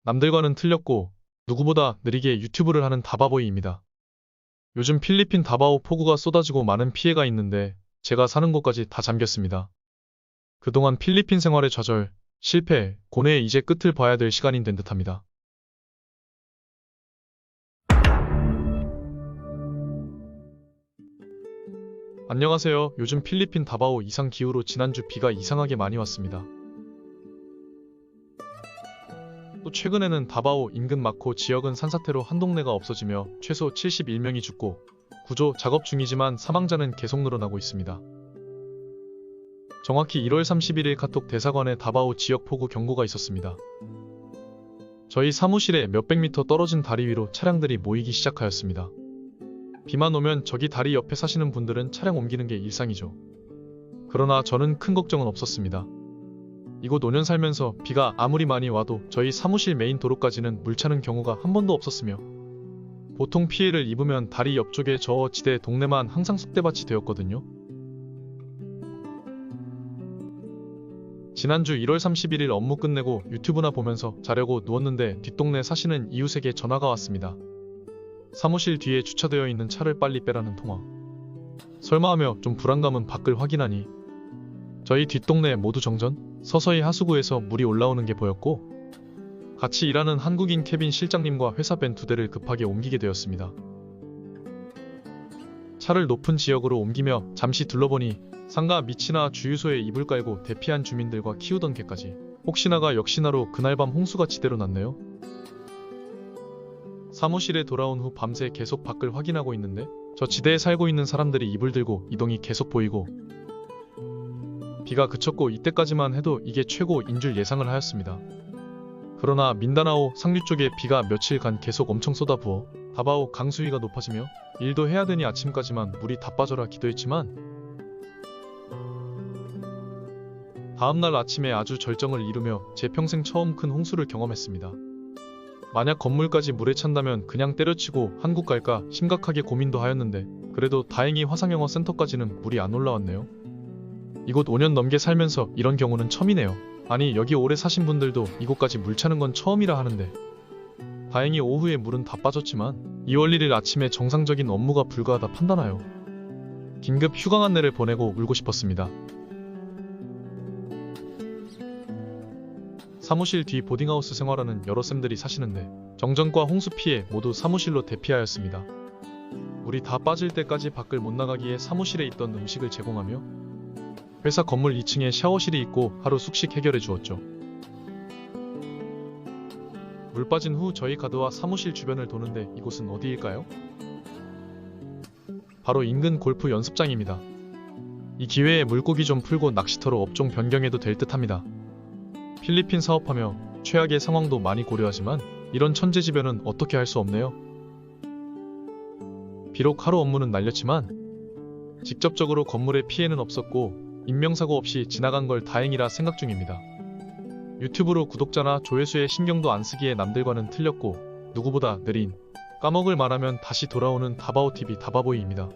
남들과는 틀렸고 누구보다 느리게 유튜브를 하는 다바보이입니다. 요즘 필리핀 다바오 폭우가 쏟아지고 많은 피해가 있는데 제가 사는 곳까지 다 잠겼습니다. 그동안 필리핀 생활의 좌절, 실패, 고뇌에 이제 끝을 봐야 될 시간이 된 듯합니다. 안녕하세요. 요즘 필리핀 다바오 이상 기후로 지난주 비가 이상하게 많이 왔습니다. 또 최근에는 다바오 인근 마코 지역은 산사태로 한 동네가 없어지며 최소 71명이 죽고 구조 작업 중이지만 사망자는 계속 늘어나고 있습니다. 정확히 1월 31일 카톡 대사관에 다바오 지역 폭우 경고가 있었습니다. 저희 사무실에 몇백 미터 떨어진 다리 위로 차량들이 모이기 시작하였습니다. 비만 오면 저기 다리 옆에 사시는 분들은 차량 옮기는 게 일상이죠. 그러나 저는 큰 걱정은 없었습니다. 이곳 5년 살면서 비가 아무리 많이 와도 저희 사무실 메인 도로까지는 물 차는 경우가 한 번도 없었으며 보통 피해를 입으면 다리 옆쪽에 저 지대 동네만 항상 쑥대밭이 되었거든요. 지난주 1월 31일 업무 끝내고 유튜브나 보면서 자려고 누웠는데 뒷동네 사시는 이웃에게 전화가 왔습니다. 사무실 뒤에 주차되어 있는 차를 빨리 빼라는 통화. 설마 하며 좀 불안감은 밖을 확인하니 저희 뒷동네 모두 정전, 서서히 하수구에서 물이 올라오는 게 보였고 같이 일하는 한국인 케빈 실장님과 회사 밴 2대를 급하게 옮기게 되었습니다. 차를 높은 지역으로 옮기며 잠시 둘러보니 상가 밑이나 주유소에 이불 깔고 대피한 주민들과 키우던 개까지 혹시나가 역시나로 그날 밤 홍수가 지대로 났네요. 사무실에 돌아온 후 밤새 계속 밖을 확인하고 있는데 저 지대에 살고 있는 사람들이 이불 들고 이동이 계속 보이고 비가 그쳤고 이때까지만 해도 이게 최고인 줄 예상을 하였습니다. 그러나 민다나오 상류 쪽에 비가 며칠간 계속 엄청 쏟아부어 다바오 강수위가 높아지며 일도 해야 되니 아침까지만 물이 다 빠져라 기도했지만 다음날 아침에 아주 절정을 이루며 제 평생 처음 큰 홍수를 경험했습니다. 만약 건물까지 물에 찬다면 그냥 때려치고 한국 갈까 심각하게 고민도 하였는데 그래도 다행히 화상영어 센터까지는 물이 안 올라왔네요. 이곳 5년 넘게 살면서 이런 경우는 처음이네요. 아니 여기 오래 사신 분들도 이곳까지 물 차는 건 처음이라 하는데 다행히 오후에 물은 다 빠졌지만 2월 1일 아침에 정상적인 업무가 불가하다 판단하여 긴급 휴강 안내를 보내고 울고 싶었습니다. 사무실 뒤 보딩하우스 생활하는 여러 쌤들이 사시는데 정전과 홍수 피해 모두 사무실로 대피하였습니다. 물이 다 빠질 때까지 밖을 못 나가기에 사무실에 있던 음식을 제공하며 회사 건물 2층에 샤워실이 있고 하루 숙식 해결해 주었죠. 물 빠진 후 저희 가드와 사무실 주변을 도는데 이곳은 어디일까요? 바로 인근 골프 연습장입니다. 이 기회에 물고기 좀 풀고 낚시터로 업종 변경해도 될 듯합니다. 필리핀 사업하며 최악의 상황도 많이 고려하지만 이런 천재지변은 어떻게 할 수 없네요. 비록 하루 업무는 날렸지만 직접적으로 건물에 피해는 없었고 인명사고 없이 지나간 걸 다행이라 생각 중입니다. 유튜브로 구독자나 조회수에 신경도 안 쓰기에 남들과는 틀렸고 누구보다 느린 까먹을 말하면 다시 돌아오는 다바오TV 다바보이입니다.